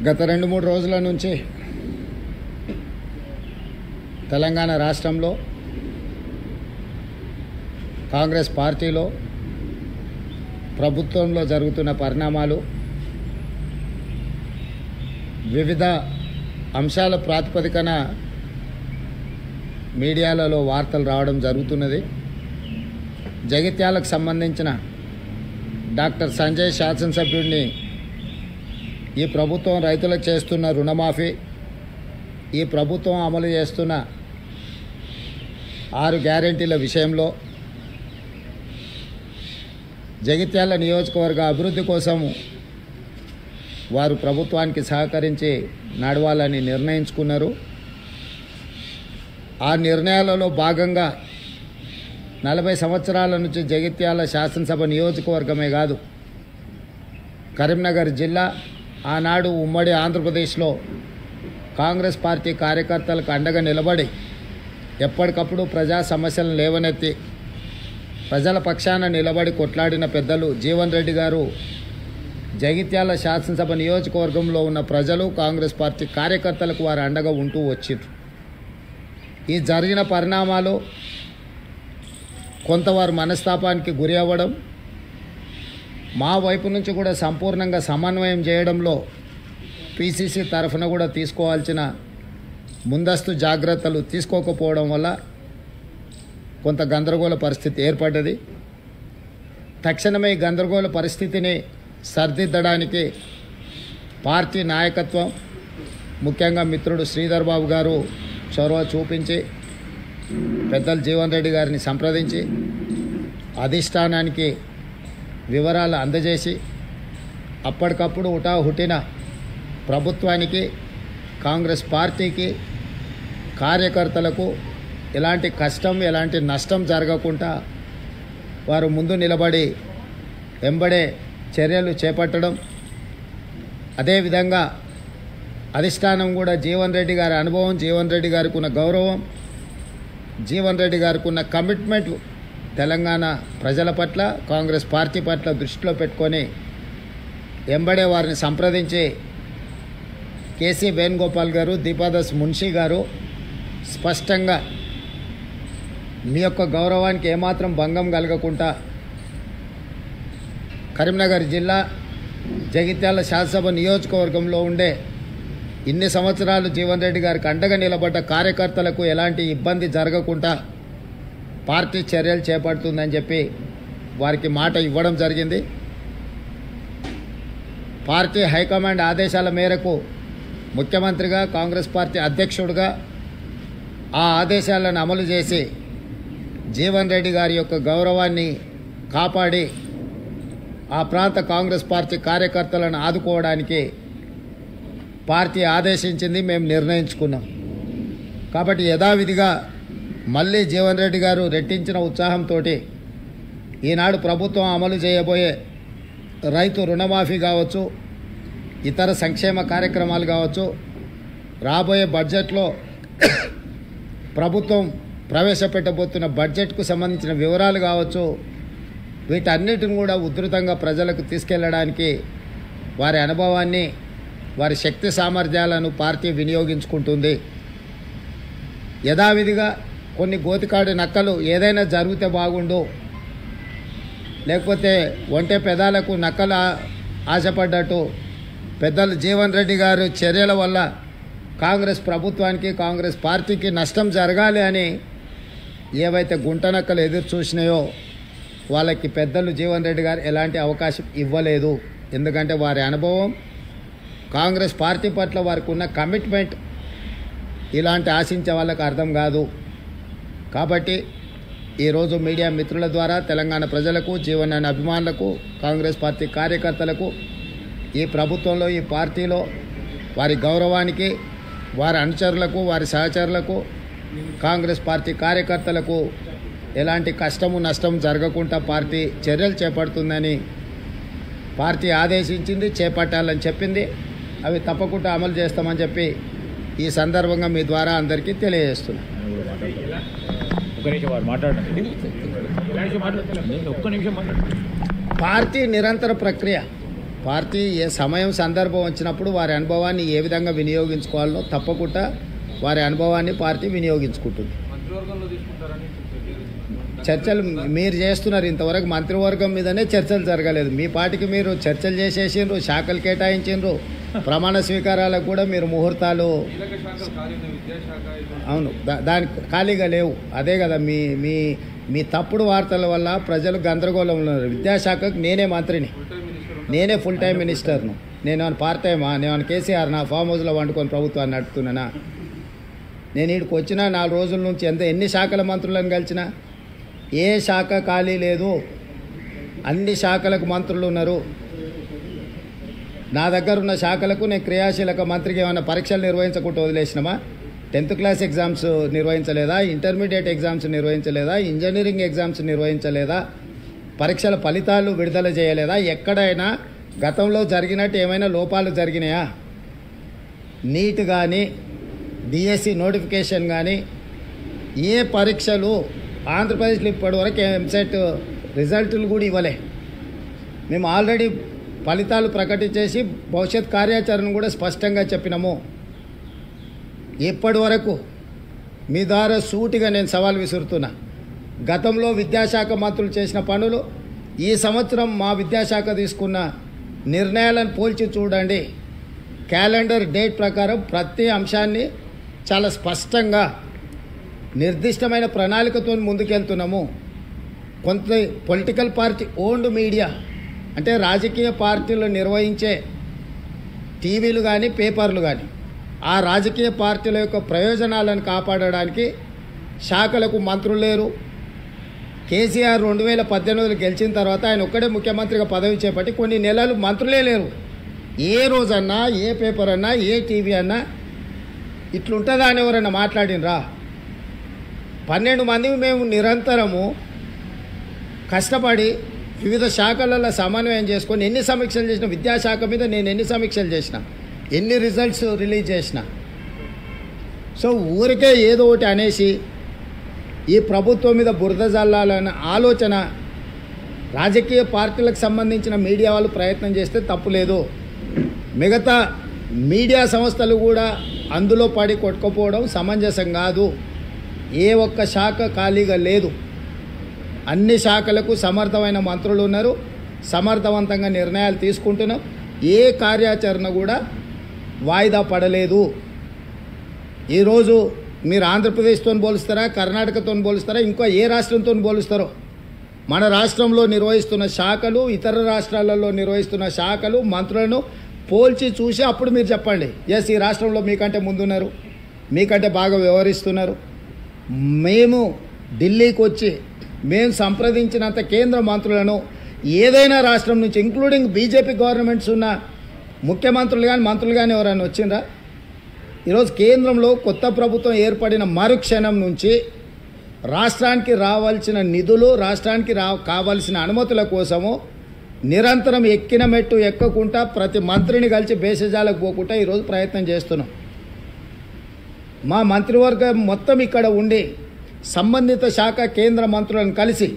గత 2-3 రోజుల నుంచి తెలంగాణ రాష్ట్రంలో కాంగ్రెస్ పార్టీలో ప్రభుత్వంలో జరుగుతున్న పరిణామాలు వివిధ అంశాల ప్రాతిపదికన మీడియాలలో వార్తలు రావడం జరుగుతున్నది. జగిత్యాలకు సంబంధించిన డాక్టర్ సంజయ్ శాసనసభ్యుడిని ఈ ప్రభుత్వం రైతులకు చేస్తున్న రుణమాఫీ, ఈ ప్రభుత్వం అమలు చేస్తున్న 6 గ్యారెంటీల విషయంలో జగిత్యాల నియోజకవర్గ అభివృద్ధి కోసం వారు ప్రభుత్వానికి సహకరించి నడవాలని నిర్ణయించుకున్నారు. ఆ నిర్ణయాలలో భాగంగా 40 సంవత్సరాల నుంచి జగిత్యాల శాసనసభ నియోజకవర్గమే కాదు, కరీంనగర్ జిల్లా ఆనాడు ఉమ్మడి ఆంధ్రప్రదేశ్లో కాంగ్రెస్ పార్టీ కార్యకర్తలకు అండగా నిలబడి ఎప్పటికప్పుడు ప్రజా సమస్యలను లేవనెత్తి ప్రజల పక్షాన నిలబడి కొట్లాడిన పెద్దలు జీవన్ రెడ్డి గారు జగిత్యాల శాసనసభ నియోజకవర్గంలో ఉన్న ప్రజలు కాంగ్రెస్ పార్టీ కార్యకర్తలకు వారు అండగా ఉంటూ వచ్చిండ్రు. ఈ జరిగిన పరిణామాలు కొంతవారు మనస్తాపానికి గురి అవ్వడం, మా వైపు నుంచి కూడా సంపూర్ణంగా సమన్వయం చేయడంలో పిసిసి తరఫున కూడా తీసుకోవాల్సిన ముందస్తు జాగ్రత్తలు తీసుకోకపోవడం వల్ల కొంత గందరగోళ పరిస్థితి ఏర్పడ్డది. తక్షణమే ఈ గందరగోళ పరిస్థితిని సరిదిద్దడానికి పార్టీ నాయకత్వం, ముఖ్యంగా మిత్రుడు శ్రీధర్ బాబు గారు చొరవ చూపించి పెద్దలు జీవన్ రెడ్డి గారిని సంప్రదించి అధిష్టానానికి వివరాలు అందజేసి అప్పటికప్పుడు హుటాహుటిన ప్రభుత్వానికి, కాంగ్రెస్ పార్టీకి, కార్యకర్తలకు ఎలాంటి కష్టం, ఎలాంటి నష్టం జరగకుండా వారు ముందు నిలబడి వెంబడే చర్యలు చేపట్టడం, అదేవిధంగా అధిష్టానం కూడా జీవన్ రెడ్డి గారి అనుభవం, జీవన్ రెడ్డి గారికి ఉన్న గౌరవం, జీవన్ రెడ్డి గారికి ఉన్న కమిట్మెంట్ తెలంగాణ ప్రజల పట్ల, కాంగ్రెస్ పార్టీ పట్ల దృష్టిలో పెట్టుకొని వెంబడే వారిని సంప్రదించి కేసీ వేణుగోపాల్ గారు, దీపాదాస్ మున్షి గారు స్పష్టంగా మీ యొక్క గౌరవానికి ఏమాత్రం భంగం కలగకుండా కరీంనగర్ జిల్లా జగిత్యాల శాసనసభ నియోజకవర్గంలో ఉండే ఇన్ని సంవత్సరాలు జీవన్ రెడ్డి గారికి అండగా నిలబడ్డ కార్యకర్తలకు ఎలాంటి ఇబ్బంది జరగకుండా పార్టీ చర్యలు చేపడుతుందని చెప్పి వారికి మాట ఇవ్వడం జరిగింది. పార్టీ హైకమాండ్ ఆదేశాల మేరకు ముఖ్యమంత్రిగా, కాంగ్రెస్ పార్టీ అధ్యక్షుడిగా ఆ ఆదేశాలను అమలు చేసి జీవన్ రెడ్డి గారి యొక్క గౌరవాన్ని కాపాడి ఆ ప్రాంత కాంగ్రెస్ పార్టీ కార్యకర్తలను ఆదుకోవడానికి పార్టీ ఆదేశించింది, మేము నిర్ణయించుకున్నాం. కాబట్టి యథావిధిగా మళ్ళీ జీవన్ రెడ్డి గారు రెట్టించిన ఉత్సాహంతో ఈనాడు ప్రభుత్వం అమలు చేయబోయే రైతు రుణమాఫీ కావచ్చు, ఇతర సంక్షేమ కార్యక్రమాలు కావచ్చు, రాబోయే బడ్జెట్లో ప్రభుత్వం ప్రవేశపెట్టబోతున్న బడ్జెట్కు సంబంధించిన వివరాలు కావచ్చు, వీటన్నిటిని కూడా ఉధృతంగా ప్రజలకు తీసుకెళ్లడానికి వారి అనుభవాన్ని, వారి శక్తి సామర్థ్యాలను పార్టీ వినియోగించుకుంటుంది. యథావిధిగా కొన్ని గోతికాడు నక్కలు ఏదైనా జరిగితే బాగుండు, లేకపోతే ఒంటె పెదాలకు నక్కలు ఆశపడ్డట్టు పెద్దలు జీవన్ రెడ్డి గారు చర్యల వల్ల కాంగ్రెస్ ప్రభుత్వానికి, కాంగ్రెస్ పార్టీకి నష్టం జరగాలి అని ఏవైతే గుంటనక్కలు ఎదురు చూసినాయో వాళ్ళకి పెద్దలు జీవన్ రెడ్డి గారు ఎలాంటి అవకాశం ఇవ్వలేదు. ఎందుకంటే వారి అనుభవం, కాంగ్రెస్ పార్టీ పట్ల వారికి ఉన్న కమిట్మెంట్ ఇలాంటి ఆశించే వాళ్ళకి అర్థం కాదు. కాబట్టి ఈరోజు మీడియా మిత్రుల ద్వారా తెలంగాణ ప్రజలకు, జీవనాన్ని అభిమానులకు, కాంగ్రెస్ పార్టీ కార్యకర్తలకు, ఈ ప్రభుత్వంలో, ఈ పార్టీలో వారి గౌరవానికి, వారి అనుచరులకు, వారి సహచరులకు, కాంగ్రెస్ పార్టీ కార్యకర్తలకు ఎలాంటి కష్టము నష్టం జరగకుండా పార్టీ చర్యలు చేపడుతుందని పార్టీ ఆదేశించింది, చేపట్టాలని చెప్పింది. అవి తప్పకుండా అమలు చేస్తామని చెప్పి ఈ సందర్భంగా మీ ద్వారా అందరికీ తెలియజేస్తున్నాను. పార్టీ నిరంతర ప్రక్రియ. పార్టీ ఏ సమయం సందర్భం వచ్చినప్పుడు వారి అనుభవాన్ని ఏ విధంగా వినియోగించుకోవాలో తప్పకుండా వారి అనుభవాన్ని పార్టీ వినియోగించుకుంటుంది. చర్చలు మీరు చేస్తున్నారు, ఇంతవరకు మంత్రివర్గం మీదనే చర్చలు జరగలేదు. మీ పార్టీకి మీరు చర్చలు చేసేసిండ్రు, శాఖలు కేటాయించిండ్రు, ప్రమాణ స్వీకారాలకు కూడా మీరు ముహూర్తాలు. అవును, దానికి ఖాళీగా లేవు. అదే కదా మీ మీ మీ తప్పుడు వార్తల వల్ల ప్రజలు గందరగోళంలో ఉన్నారు. విద్యాశాఖకు నేనే మంత్రిని, నేనే ఫుల్ టైం మినిస్టర్ను. నేను పార్ట్ టైమా? నేను కేసీఆర్ నా ఫామ్ హౌస్లో వండుకొని ప్రభుత్వాన్ని నడుపుతున్నానా? నేను ఇక్కడికి వచ్చిన 4 రోజుల నుంచి ఎన్ని శాఖల మంత్రులను కలిసినా ఏ శాఖ ఖాళీ లేదు. అన్ని శాఖలకు మంత్రులు ఉన్నారు. నా దగ్గర ఉన్న శాఖలకు నేను క్రియాశీలక మంత్రికి ఏమైనా పరీక్షలు నిర్వహించకుండా వదిలేసినామా? 10th క్లాస్ ఎగ్జామ్స్ నిర్వహించలేదా? ఇంటర్మీడియట్ ఎగ్జామ్స్ నిర్వహించలేదా? ఇంజనీరింగ్ ఎగ్జామ్స్ నిర్వహించలేదా? పరీక్షల ఫలితాలు విడుదల చేయలేదా? ఎక్కడైనా గతంలో జరిగినట్టు ఏమైనా లోపాలు జరిగినాయా? నీట్ కానీ డిఎస్సి నోటిఫికేషన్ కానీ ఏ పరీక్షలు ఆంధ్రప్రదేశ్లో ఇప్పటివరకు ఎంసెట్ రిజల్టులు కూడా ఇవ్వలే. మేము ఆల్రెడీ ఫలితాలు ప్రకటించేసి భవిష్యత్ కార్యాచరణ కూడా స్పష్టంగా చెప్పినాము. ఇప్పటి వరకు మీ ద్వారా సూటిగా నేను సవాల్ విసురుతున్నా. గతంలో విద్యాశాఖ మంత్రులు చేసిన పనులు, ఈ సంవత్సరం మా విద్యాశాఖ తీసుకున్న నిర్ణయాలను పోల్చి చూడండి. క్యాలెండర్ డేట్ ప్రకారం ప్రతి అంశాన్ని చాలా స్పష్టంగా నిర్దిష్టమైన ప్రణాళికతో ముందుకెళ్తున్నాము. కొంత పొలిటికల్ పార్టీ ఓన్డ్ మీడియా అంటే రాజకీయ పార్టీలు నిర్వహించే టీవీలు కానీ పేపర్లు కానీ ఆ రాజకీయ పార్టీల యొక్క ప్రయోజనాలను కాపాడడానికి శాఖలకు మంత్రులు లేరు. కేసీఆర్ 2018 గెలిచిన తర్వాత ఆయన ఒక్కడే ముఖ్యమంత్రిగా పదవి చేపట్టి కొన్ని నెలలు మంత్రులే లేరు. ఏ రోజన్నా ఏ పేపర్ అన్నా ఏ టీవీ అన్నా ఇట్లుంటుందా అని ఎవరైనా మాట్లాడినరా? 12 మంది మేము నిరంతరము కష్టపడి వివిధ శాఖలలో సమన్వయం చేసుకొని ఎన్ని సమీక్షలు చేసిన, విద్యాశాఖ మీద నేను ఎన్ని సమీక్షలు చేసిన, ఎన్ని రిజల్ట్స్ రిలీజ్ చేసిన. సో ఊరికే ఏదో ఒకటి అనేసి ఈ ప్రభుత్వం మీద బురద జల్లాలన్న ఆలోచన రాజకీయ పార్టీలకు సంబంధించిన మీడియా వాళ్ళు ప్రయత్నం చేస్తే తప్పులేదు. మిగతా మీడియా సంస్థలు కూడా అందులో పడి కొట్టుకుపోవడం సమంజసం కాదు. ఏ ఒక్క శాఖ ఖాళీగా లేదు. అన్ని శాఖలకు సమర్థమైన మంత్రులు ఉన్నారు. సమర్థవంతంగా నిర్ణయాలు తీసుకుంటున్నాం. ఏ కార్యాచరణ కూడా వాయిదా పడలేదు. ఈరోజు మీరు ఆంధ్రప్రదేశ్తో పోలుస్తారా, కర్ణాటకతో పోలుస్తారా, ఇంకా ఏ రాష్ట్రంతో పోలుస్తారో? మన రాష్ట్రంలో నిర్వహిస్తున్న శాఖలు, ఇతర రాష్ట్రాలలో నిర్వహిస్తున్న శాఖలు, మంత్రులను పోల్చి చూసి అప్పుడు మీరు చెప్పండి, ఎస్ ఈ రాష్ట్రంలో మీకంటే ముందున్నారు, మీకంటే బాగా వ్యవహరిస్తున్నారు. మేము ఢిల్లీకి వచ్చి మేము సంప్రదించినంత కేంద్ర మంత్రులను ఏదైనా రాష్ట్రం నుంచి ఇంక్లూడింగ్ బీజేపీ గవర్నమెంట్స్ ఉన్న ముఖ్యమంత్రులు కానీ మంత్రులు కానీ ఎవరైనా వచ్చిందా? ఈరోజు కేంద్రంలో కొత్త ప్రభుత్వం ఏర్పడిన మరుక్షణం నుంచి రాష్ట్రానికి రావాల్సిన నిధులు, రాష్ట్రానికి కావాల్సిన అనుమతుల కోసము నిరంతరం ఎక్కిన మెట్టు ఎక్కకుండా ప్రతి మంత్రిని కలిసి బేసజాలకు పోకుండా ఈరోజు ప్రయత్నం చేస్తున్నాం. మా మంత్రివర్గం మొత్తం ఇక్కడ ఉండి సంబంధిత శాఖ కేంద్ర మంత్రులను కలిసి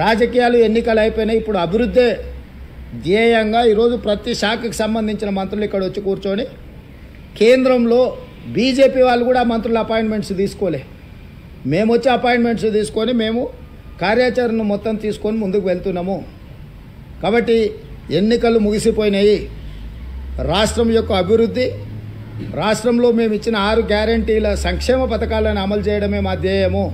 రాజకీయాలు ఎన్నికలు అయిపోయినాయి, ఇప్పుడు అభివృద్ధి ధ్యేయంగా ఈరోజు ప్రతి శాఖకు సంబంధించిన మంత్రులు ఇక్కడ వచ్చి కూర్చొని కేంద్రంలో బీజేపీ వాళ్ళు కూడా మంత్రుల అపాయింట్మెంట్స్ తీసుకోలే, మేము వచ్చి అపాయింట్మెంట్స్ తీసుకొని మేము కార్యాచరణ మొత్తం తీసుకొని ముందుకు వెళ్తున్నాము. కాబట్టి ఎన్నికలు ముగిసిపోయినాయి. రాష్ట్రం యొక్క అభివృద్ధి, రాష్ట్రంలో మేము ఇచ్చిన 6 గ్యారంటీల సంక్షేమ పథకాలను అమలు చేయడమే మా ధ్యేయము.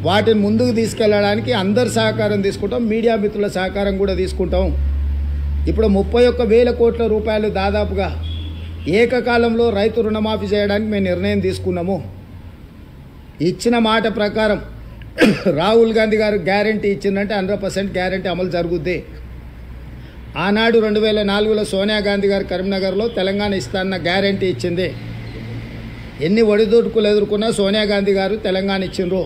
వాటిని ముందుకు తీసుకెళ్ళడానికి అందరి సహకారం తీసుకుంటాం, మీడియా మిత్రుల సహకారం కూడా తీసుకుంటాం. ఇప్పుడు 31,000 కోట్ల రూపాయలు దాదాపుగా ఏకకాలంలో రైతు రుణమాఫీ చేయడానికి మేము నిర్ణయం తీసుకున్నాము. ఇచ్చిన మాట ప్రకారం రాహుల్ గాంధీ గారు గ్యారంటీ ఇచ్చిందంటే 100% గ్యారంటీ అమలు జరుగుద్ది. ఆనాడు 2004లో సోనియా గాంధీ గారు కరీంనగర్లో తెలంగాణ ఇస్తాన్న గ్యారంటీ ఇచ్చింది. ఎన్ని ఒడిదుడుకులు ఎదుర్కొన్నా సోనియా గాంధీ గారు తెలంగాణ ఇచ్చిండ్రు.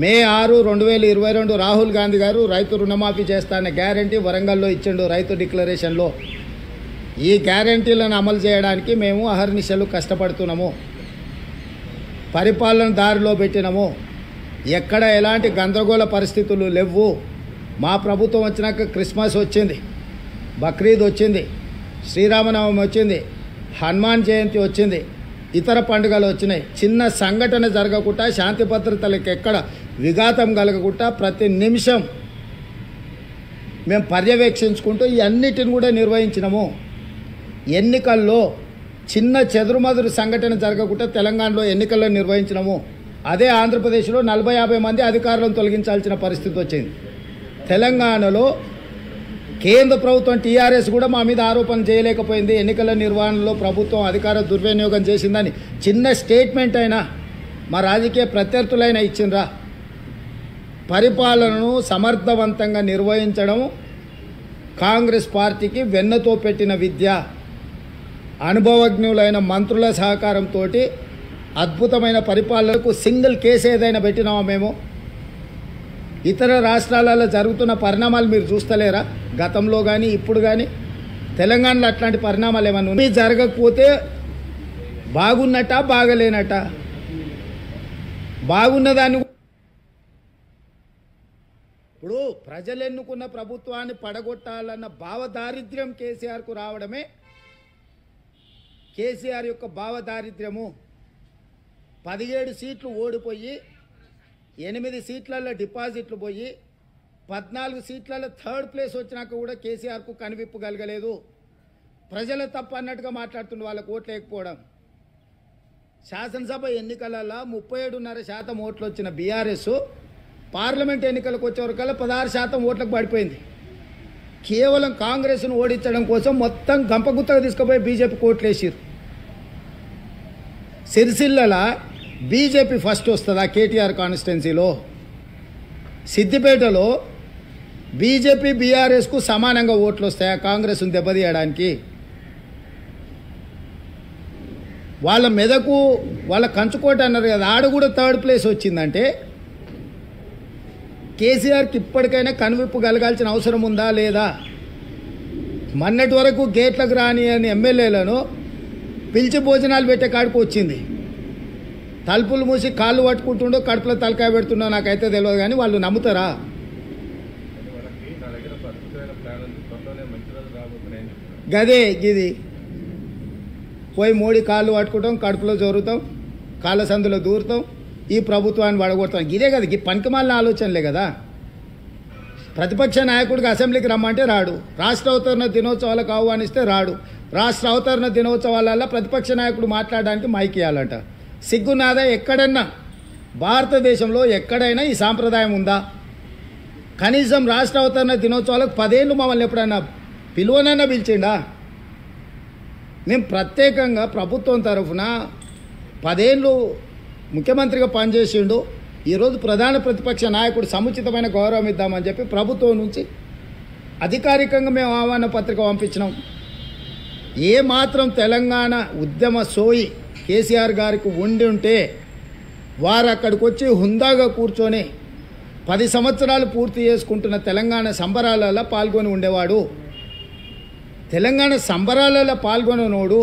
మే 6, 2022 రాహుల్ గాంధీ గారు రైతు రుణమాఫీ చేస్తాన్న గ్యారంటీ వరంగల్లో ఇచ్చిండు రైతు డిక్లరేషన్లో. ఈ గ్యారంటీలను అమలు చేయడానికి మేము అహర్నిశలు కష్టపడుతున్నాము, పరిపాలన దారిలో పెట్టినాము. ఎక్కడ ఎలాంటి గందరగోళ పరిస్థితులు లేవు. మా ప్రభుత్వం వచ్చినాక క్రిస్మస్ వచ్చింది. బక్రీద్ వచ్చింది, శ్రీరామనవమి వచ్చింది, హనుమాన్ జయంతి వచ్చింది, ఇతర పండుగలు వచ్చినాయి. చిన్న సంఘటన జరగకుండా, శాంతి భద్రతలకు ఎక్కడ విఘాతం కలగకుండా ప్రతి నిమిషం మేము పర్యవేక్షించుకుంటూ ఈ అన్నిటిని కూడా నిర్వహించినాము. ఎన్నికల్లో చిన్న చెదురుమదురు సంఘటన జరగకుండా తెలంగాణలో ఎన్నికల్లో నిర్వహించినాము. అదే ఆంధ్రప్రదేశ్లో 40-50 మంది అధికారులను తొలగించాల్సిన పరిస్థితి వచ్చింది. తెలంగాణలో కేంద్ర ప్రభుత్వం టీఆర్ఎస్ కూడా మా మీద ఆరోపణ చేయలేకపోయింది. ఎన్నికల నిర్వహణలో ప్రభుత్వం అధికార దుర్వినియోగం చేసిందని చిన్న స్టేట్మెంట్ అయినా మా రాజకీయ ప్రత్యర్థులైనా ఇచ్చిండ్రా? పరిపాలనను సమర్థవంతంగా నిర్వహించడం కాంగ్రెస్ పార్టీకి వెన్నతో పెట్టిన విద్య. అనుభవజ్ఞులైన మంత్రుల సహకారంతో అద్భుతమైన పరిపాలనకు సింగిల్ కేసు ఏదైనా పెట్టినామా మేము? ఇతర రాష్ట్రాలలో జరుగుతున్న పరిణామాలు మీరు చూస్తలేరా? గతంలో కానీ ఇప్పుడు కానీ తెలంగాణలో అట్లాంటి పరిణామాలు ఏమన్నా ఉన్నాయి? జరగకపోతే బాగున్నట బాగలేనట? బాగున్నదాన్ని ఇప్పుడు ప్రజలు ఎన్నుకున్న ప్రభుత్వాన్ని పడగొట్టాలన్న భావదారిద్ర్యం కేసీఆర్కు రావడమే కేసీఆర్ యొక్క భావదారిద్ర్యము. 17 సీట్లు ఓడిపోయి 8 సీట్లలో డిపాజిట్లు పోయి 14 సీట్లలో థర్డ్ ప్లేస్ వచ్చినాక కూడా కేసీఆర్కు కనివిప్పు కలగలేదు. ప్రజల తప్పు అన్నట్టుగా మాట్లాడుతున్న వాళ్ళకు ఓట్లు లేకపోవడం. శాసనసభ ఎన్నికలలో 37.5% ఓట్లు వచ్చిన బీఆర్ఎస్ పార్లమెంట్ ఎన్నికలకు వచ్చేవరకల్లా 16% ఓట్లకు పడిపోయింది. కేవలం కాంగ్రెస్ను ఓడించడం కోసం మొత్తం గంపగుత్తగా తీసుకుపోయి బీజేపీకి ఓట్లు వేసారు. సిరిసిల్లలా బీజేపీ ఫస్ట్ వస్తుందా కేటీఆర్ కాన్స్టిట్యున్సీలో? సిద్దిపేటలో బీజేపీ బీఆర్ఎస్కు సమానంగా ఓట్లు వస్తాయా కాంగ్రెస్ను దెబ్బతీయడానికి? వాళ్ళ మెదకు వాళ్ళ కంచుకోట అన్నారు కదా, ఆడ కూడా థర్డ్ ప్లేస్ వచ్చిందంటే కేసీఆర్కి ఇప్పటికైనా కనువిప్పు కలగాల్సిన అవసరం ఉందా లేదా? మొన్నటి వరకు గేట్లకు రాని అని ఎమ్మెల్యేలను పిలిచి భోజనాలు పెట్టే కాడికి వచ్చింది. తలుపులు మూసి కాళ్ళు పట్టుకుంటుండో కడుపులో తలకాయ పెడుతుండో నాకైతే తెలియదు, కానీ వాళ్ళు నమ్ముతారా? గదే గిది పోయి మోడీ కాళ్ళు పట్టుకుంటాం, కడుపులో జోరుతాం, కాళ్ళ సందులో దూరుతాం, ఈ ప్రభుత్వాన్ని పడగొడతాం. ఇదే కదా ఈ పనికిమాలిన ఆలోచనలే కదా. ప్రతిపక్ష నాయకుడికి అసెంబ్లీకి రమ్మంటే రాడు, రాష్ట్ర అవతరణ దినోత్సవాలకు ఆహ్వానిస్తే రాడు. రాష్ట్ర అవతరణ దినోత్సవాలలో ప్రతిపక్ష నాయకుడు మాట్లాడడానికి మైక్ ఇవ్వాలంట. సిగ్గునాదా? ఎక్కడన్నా భారతదేశంలో ఎక్కడైనా ఈ సాంప్రదాయం ఉందా? కనీసం రాష్ట్ర అవతరణ దినోత్సవాలకు 10 ఏళ్ళు మమ్మల్ని ఎప్పుడన్నా పిలువనన్నా పిలిచిండా? మేము ప్రత్యేకంగా ప్రభుత్వం తరఫున 10 ఏళ్ళు ముఖ్యమంత్రిగా పనిచేసిండు. ఈరోజు ప్రధాన ప్రతిపక్ష నాయకుడు సముచితమైన గౌరవం ఇద్దామని చెప్పి ప్రభుత్వం నుంచి అధికారికంగా మేము ఆహ్వాన పత్రిక పంపించినాం. ఏ మాత్రం తెలంగాణ ఉద్యమ సోయి కేసీఆర్ గారికి ఉండి ఉంటే వారు అక్కడికి వచ్చి హుందాగా కూర్చొని 10 సంవత్సరాలు పూర్తి చేసుకుంటున్న తెలంగాణ సంబరాలలో పాల్గొని ఉండేవాడు. తెలంగాణ సంబరాలలో పాల్గొననోడు,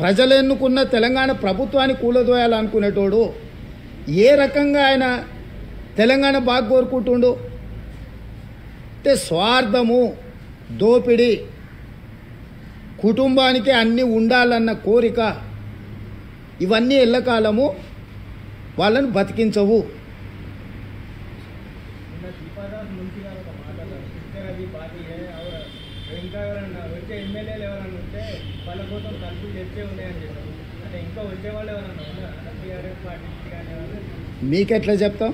ప్రజలు ఎన్నుకున్న తెలంగాణ ప్రభుత్వాన్ని కూలదోయాలనుకునేటోడు ఏ రకంగా ఆయన తెలంగాణ బాగా కోరుకుంటుండు అంటే స్వార్థము, దోపిడీ, కుటుంబానికి అన్నీ ఉండాలన్న కోరిక, ఇవన్నీ ఎల్లకాలము వాళ్ళను బతికించవు. మీకెట్లా చెప్తాం?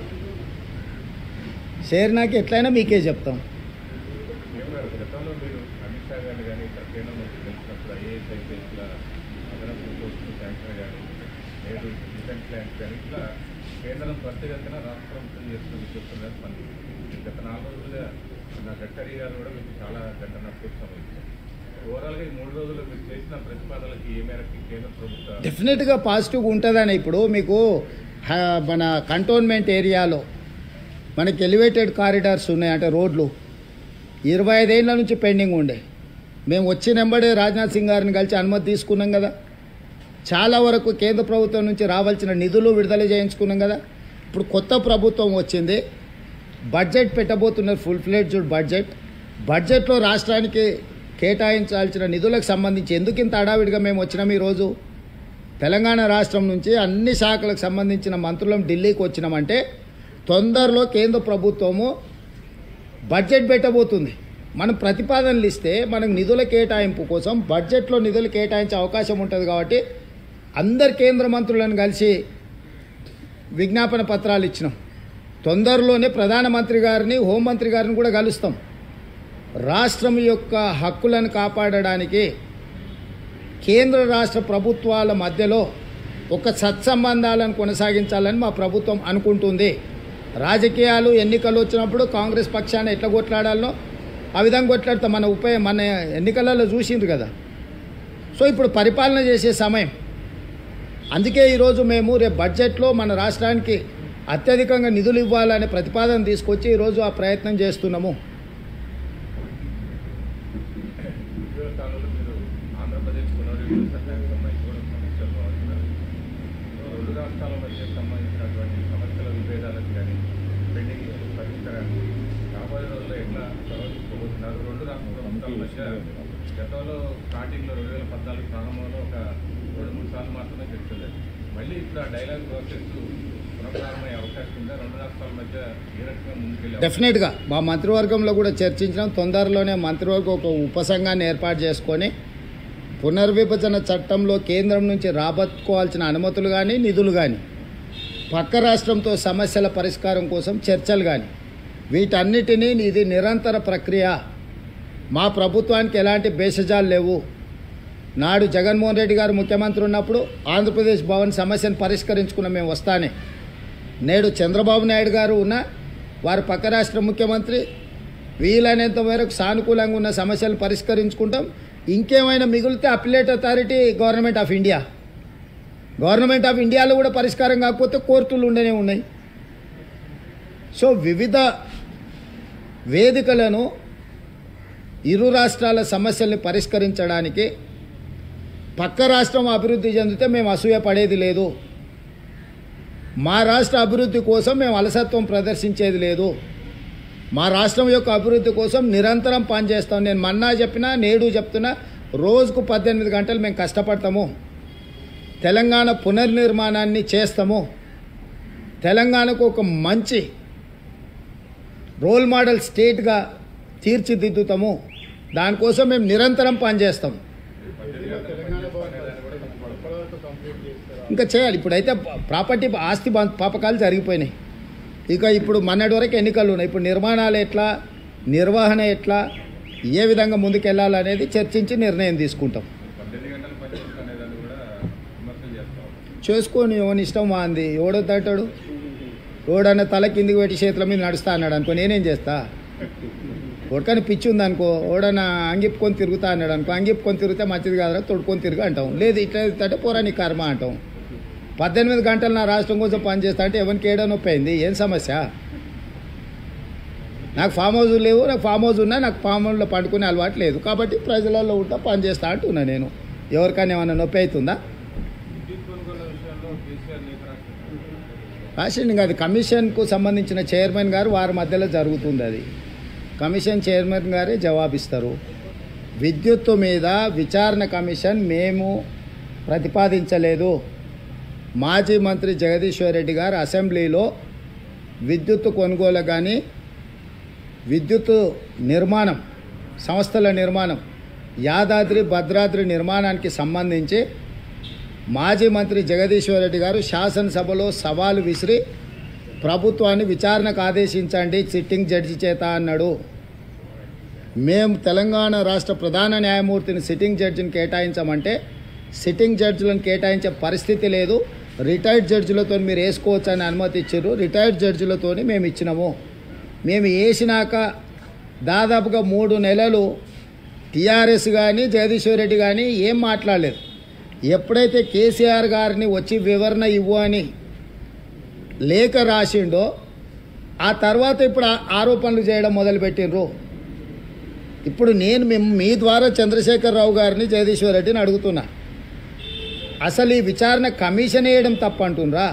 షేర్నాకి ఎట్లయినా మీకే చెప్తాం. కేంద్రం త్వరితగతిన రాష్ట్ర ప్రభుత్వం చేస్తుంది చెప్తున్నారు. పని గత 4 రోజులుగా నా గడ్కరీ గారు కూడా మీకు చాలా గంట నష్టం సంబంధించారు. ఓవరాల్గా ఈ 3 రోజులు మీరు చేసిన ప్రతిపాదనలకి ఏ మేరకు కేంద్ర ప్రభుత్వం డెఫినెట్గా పాజిటివ్గా ఉంటుందని. ఇప్పుడు మీకు మన కంటోన్మెంట్ ఏరియాలో మనకి ఎలివేటెడ్ కారిడార్స్ ఉన్నాయి, అంటే రోడ్లు 25 ఏళ్ళ నుంచి పెండింగ్ ఉండే. మేము వచ్చినెంబడే రాజ్నాథ్ సింగ్ గారిని కలిసి అనుమతి తీసుకున్నాం కదా. చాలా వరకు కేంద్ర ప్రభుత్వం నుంచి రావాల్సిన నిధులు విడుదల చేయించుకున్నాం కదా. ఇప్పుడు కొత్త ప్రభుత్వం వచ్చింది, బడ్జెట్ పెట్టబోతున్నారు, ఫుల్ ఫ్లెడ్జ్డ్ బడ్జెట్. బడ్జెట్లో రాష్ట్రానికి కేటాయించాల్సిన నిధులకు సంబంధించి ఎందుకు ఇంత హడావిడిగా మేము వచ్చినాం ఈరోజు? తెలంగాణ రాష్ట్రం నుంచి అన్ని శాఖలకు సంబంధించిన మంత్రులం ఢిల్లీకి వచ్చినామంటే తొందరలో కేంద్ర ప్రభుత్వము బడ్జెట్ పెట్టబోతుంది. మనం ప్రతిపాదనలు ఇస్తే మనకు నిధుల కేటాయింపు కోసం బడ్జెట్లో నిధులు కేటాయించే అవకాశం ఉంటుంది. కాబట్టి అందరు కేంద్ర మంత్రులను కలిసి విజ్ఞాపన పత్రాలు ఇచ్చినాం. తొందరలోనే ప్రధానమంత్రి గారిని, హోంమంత్రి గారిని కూడా కలుస్తాం. రాష్ట్రం యొక్క హక్కులను కాపాడడానికి కేంద్ర రాష్ట్ర ప్రభుత్వాల మధ్యలో ఒక సత్సంబంధాలను కొనసాగించాలని మా ప్రభుత్వం అనుకుంటుంది. రాజకీయాలు ఎన్నికలు వచ్చినప్పుడు కాంగ్రెస్ పక్షాన ఎట్లా కొట్లాడాలనో ఆ విధంగా కొట్లాడతాం. మన ఎన్నికలలో చూసిండ్రు కదా. సో ఇప్పుడు పరిపాలన చేసే సమయం. అందుకే ఈరోజు మేము రేపు బడ్జెట్లో మన రాష్ట్రానికి అత్యధికంగా నిధులు ఇవ్వాలనే ప్రతిపాదన తీసుకొచ్చి ఈరోజు ఆ ప్రయత్నం చేస్తున్నాము. ఆంధ్రప్రదేశ్ పునర్విభజన చట్టానికి సంబంధించి కూడా సమస్యలు భావిస్తున్నారు. రెండు రాష్ట్రాల మధ్య సంబంధించినటువంటి సమస్యల విభేదాలకు కానీ పెండింగ్ పరిష్కారానికి రాబోయే రోజుల్లో ఎట్లా చొరవ తీసుకోబోతున్నారు? రెండు రాష్ట్ర ప్రభుత్వాల మధ్య గతంలో స్టార్టింగ్లో 2014 ప్రారంభంలో ఒక 2-3 సార్లు మాత్రమే చర్చలేదు. మళ్ళీ ఇప్పుడు ఆ డైలాగ్ ప్రాసెస్ పునఃప్రారంభమయ్యే అవకాశం ఉందా? రెండు రాష్ట్రాల మధ్య ఏ రకంగా ముందుకెళ్ళి? డెఫినెట్గా మా మంత్రివర్గంలో కూడా చర్చించడం. తొందరలోనే మంత్రివర్గం ఒక ఉపసంఘాన్ని ఏర్పాటు చేసుకొని పునర్విభజన చట్టంలో కేంద్రం నుంచి రాబట్టుకోవాల్సిన అనుమతులు కానీ, నిధులు కానీ, పక్క రాష్ట్రంతో సమస్యల పరిష్కారం కోసం చర్చలు కానీ, వీటన్నిటినీ ఇది నిరంతర ప్రక్రియ. మా ప్రభుత్వానికి ఎలాంటి భేషజాలు లేవు. నాడు జగన్మోహన్ రెడ్డి గారు ముఖ్యమంత్రి ఉన్నప్పుడు ఆంధ్రప్రదేశ్ భవన్ సమస్యను పరిష్కరించుకున్న మేము వస్తానే. నేడు చంద్రబాబు నాయుడు గారు ఉన్న వారు పక్క రాష్ట్ర ముఖ్యమంత్రి, వీలైనంత మేరకు సానుకూలంగా ఉన్న సమస్యలు పరిష్కరించుకుంటాం. ఇంకేమైనా మిగిలితే appellate authority government of India, government of ఇండియాలో కూడా పరిష్కారం కాకపోతే కోర్టులు ఉండనే ఉన్నాయి. సో వివిధ వేదికలను ఇరు రాష్ట్రాల సమస్యల్ని పరిష్కరించడానికి పక్క రాష్ట్రం అభివృద్ధి చెందితే మేము అసూయ పడేది లేదు. మా రాష్ట్ర అభివృద్ధి కోసం మేము అలసత్వం ప్రదర్శించేది లేదు. మా రాష్ట్రం యొక్క అభివృద్ధి కోసం నిరంతరం పనిచేస్తాం. నేను మొన్న చెప్పినా, నేడు చెప్తున్నా, రోజుకు 18 గంటలు మేము కష్టపడతాము. తెలంగాణ పునర్నిర్మాణాన్ని చేస్తాము. తెలంగాణకు ఒక మంచి రోల్ మోడల్ స్టేట్గా తీర్చిదిద్దుతాము. దానికోసం మేము నిరంతరం పనిచేస్తాం. ఇంకా చేయాలి. ఇప్పుడైతే ప్రాపర్టీ ఆస్తి పాపకాలు జరిగిపోయినాయి. ఇక ఇప్పుడు మొన్నటి వరకు ఎన్నికలు ఉన్నాయి. ఇప్పుడు నిర్మాణాలు ఎట్లా, నిర్వహణ ఎట్లా, ఏ విధంగా ముందుకెళ్ళాలనేది చర్చించి నిర్ణయం తీసుకుంటాం. చేసుకొని ఎవరి ఇష్టం మాంది. ఎవడో తట్టాడు, ఎవడన్నా తల కిందికి పెట్టి చేతుల మీద నడుస్తా అన్నాడు అనుకో, నేనేం చేస్తా? ఒడకని పిచ్చి ఉందనుకో, ఓడన్నా అంగిప్పుకొని తిరుగుతా అన్నాడు అనుకో, అంగిప్పుకొని తిరిగితే మంచిది కాదురా, తొడుకొని తిరుగు అంటాం. లేదు ఇట్లా అంటే పోరా నీ కర్మ అంటాం. 18 గంటలు నా రాష్ట్రం కోసం పనిచేస్తా అంటే ఎవరికి ఏడా నొప్పి అయింది? ఏం సమస్య? నాకు ఫామ్ హౌస్ లేవు, నాకు ఫామ్ హౌస్ ఉన్నా నాకు ఫామ్ హౌస్లో పండుకునే అలవాటు లేదు. కాబట్టి ప్రజలలో ఉంటా పనిచేస్తా అంటున్నా. నేను ఎవరికైనా ఏమన్నా నొప్పి అవుతుందా? రాసిండి కాదు, కమిషన్కు సంబంధించిన చైర్మన్ గారు వారి మధ్యలో జరుగుతుంది. అది కమిషన్ చైర్మన్ గారే జవాబిస్తారు. విద్యుత్తు మీద విచారణ కమిషన్ మేము ప్రతిపాదించలేదు. మాజీ మంత్రి జగదీశ్వర్ రెడ్డి గారు అసెంబ్లీలో విద్యుత్తు కొనుగోలు కానీ, విద్యుత్తు నిర్మాణం, సంస్థల నిర్మాణం, యాదాద్రి భద్రాద్రి నిర్మాణానికి సంబంధించి మాజీ మంత్రి జగదీశ్వర్ రెడ్డి గారు శాసనసభలో సవాలు విసిరి ప్రభుత్వాన్ని విచారణకు ఆదేశించండి సిట్టింగ్ జడ్జి చేత అన్నాడు. మేము తెలంగాణ రాష్ట్ర ప్రధాన న్యాయమూర్తిని సిట్టింగ్ జడ్జిని కేటాయించమంటే సిట్టింగ్ జడ్జిలను కేటాయించే పరిస్థితి లేదు, రిటైర్డ్ జడ్జిలతో మీరు వేసుకోవచ్చు అని అనుమతి ఇచ్చారు. రిటైర్డ్ జడ్జిలతో మేము ఇచ్చినాము. మేము వేసినాక దాదాపుగా 3 నెలలు టీఆర్ఎస్ కానీ జగదీశ్వర్ రెడ్డి కానీ ఏం మాట్లాడలేదు. ఎప్పుడైతే కేసీఆర్ గారిని వచ్చి వివరణ ఇవ్వు అని లేఖ రాసిండో ఆ తర్వాత ఇప్పుడు ఆరోపణలు చేయడం మొదలుపెట్టినరు. ఇప్పుడు నేను మీ ద్వారా చంద్రశేఖరరావు గారిని జగదీశ్వర్ రెడ్డిని అడుగుతున్నా, అసలు ఈ విచారణ కమిషన్ వేయడం తప్పంటుండ్రా?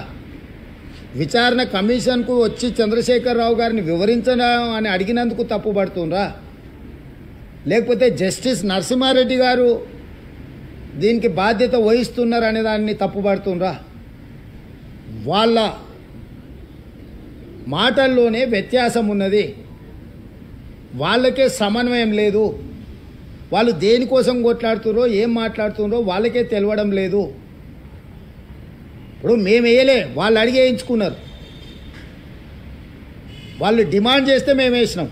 విచారణ కమిషన్కు వచ్చి చంద్రశేఖరరావు గారిని వివరించడం అని అడిగినందుకు తప్పు పడుతుండ్రా? లేకపోతే జస్టిస్ నరసింహారెడ్డి గారు దీనికి బాధ్యత వహిస్తున్నారు అనే దాన్ని తప్పుపడుతుండ్రా? వాళ్ళ మాటల్లోనే వ్యత్యాసం ఉన్నది. వాళ్ళకే సమన్వయం లేదు. వాళ్ళు దేనికోసం కొట్లాడుతున్నారో ఏం మాట్లాడుతున్నారో వాళ్ళకే తెలవడం లేదు. ఇప్పుడు మేము వేయలే, వాళ్ళు అడిగి వేయించుకున్నారు. వాళ్ళు డిమాండ్ చేస్తే మేము వేసినాం.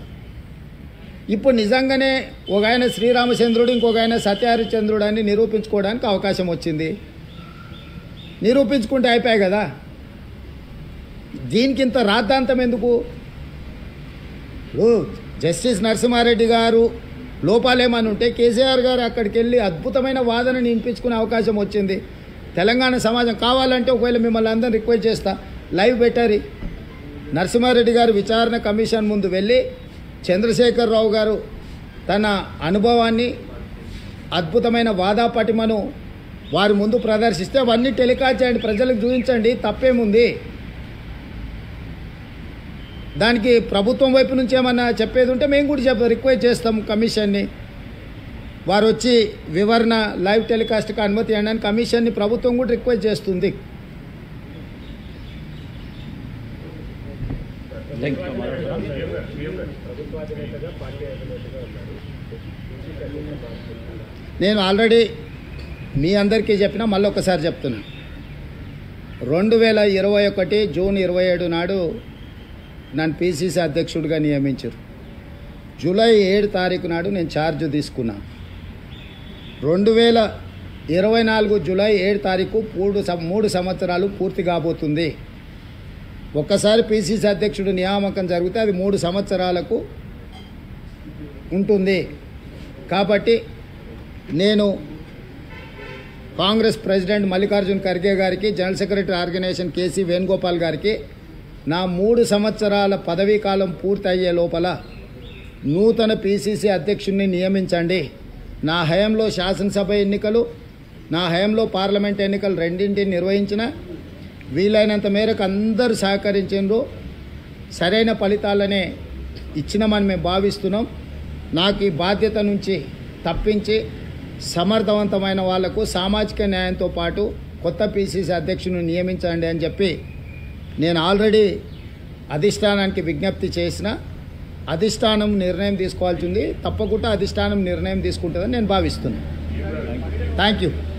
ఇప్పుడు నిజంగానే ఒక ఆయన శ్రీరామచంద్రుడు, ఇంకొక ఆయన సత్యహరిచంద్రుడు అని నిరూపించుకోవడానికి అవకాశం వచ్చింది. నిరూపించుకుంటే అయిపోయాయి కదా. దీనికి ఇంత రాద్ధాంతం ఎందుకు? ఇప్పుడు జస్టిస్ నరసింహారెడ్డి గారు లోపాలేమని ఉంటే కేసీఆర్ గారు అక్కడికి వెళ్ళి అద్భుతమైన వాదనని వినిపించుకునే అవకాశం వచ్చింది. తెలంగాణ సమాజం కావాలంటే ఒకవేళ మిమ్మల్ని అందరిని రిక్వెస్ట్ చేస్తా, లైవ్ పెట్టారు. నరసింహారెడ్డి గారు విచారణ కమిషన్ ముందు వెళ్ళి చంద్రశేఖరరావు గారు తన అనుభవాన్ని, అద్భుతమైన వాదాపటిమను వారి ముందు ప్రదర్శిస్తే అవన్నీ టెలికాస్ట్ చేయండి, ప్రజలకు చూపించండి. తప్పేముంది? దానికి ప్రభుత్వం వైపు నుంచి ఏమన్నా చెప్పేది ఉంటే మేము కూడా రిక్వెస్ట్ చేస్తాం కమిషన్ని. వారు వచ్చి వివరణ లైవ్ టెలికాస్ట్కి అనుమతి ఇవ్వడానికి కమిషన్ని ప్రభుత్వం కూడా రిక్వెస్ట్ చేస్తుంది. నేను ఆల్రెడీ మీ అందరికీ చెప్పినా, మళ్ళీ ఒకసారి చెప్తున్నా. 2021 జూన్ 27 నాడు నన్ను పిసిసి అధ్యక్షుడిగా నియమించారు. జూలై 7 తారీఖు నాడు నేను ఛార్జ్ తీసుకున్నా. 2024 జూలై 7 తారీఖు 3 సంవత్సరాలు పూర్తి కాబోతుంది. ఒక్కసారి పిసిసి అధ్యక్షుడు నియామకం జరిగితే అది 3 సంవత్సరాలకు ఉంటుంది. కాబట్టి నేను కాంగ్రెస్ ప్రెసిడెంట్ మల్లికార్జున్ ఖర్గే గారికి, general secretary organisation KC Venugopal గారికి నా 3 సంవత్సరాల పదవీ కాలం పూర్తి అయ్యే లోపల నూతన పిసిసి అధ్యక్షుడిని నియమించండి. నా హయాంలో శాసనసభ ఎన్నికలు, నా హయాంలో పార్లమెంట్ ఎన్నికలు రెండింటిని నిర్వహించిన, వీలైనంత మేరకు అందరూ సహకరించారు. సరైన ఫలితాలనే ఇచ్చినామని మేము భావిస్తున్నాం. నాకు ఈ బాధ్యత నుంచి తప్పించి సమర్థవంతమైన వాళ్లకు సామాజిక న్యాయంతో పాటు కొత్త పిసిసి అధ్యక్షుడిని నియమించండి అని చెప్పి నేను ఆల్రెడీ అధిష్టానానికి విజ్ఞప్తి చేసిన. అధిష్టానం నిర్ణయం తీసుకోవాల్సింది. తప్పకుండా అధిష్టానం నిర్ణయం తీసుకుంటుందని నేను భావిస్తున్నాను. Thank you.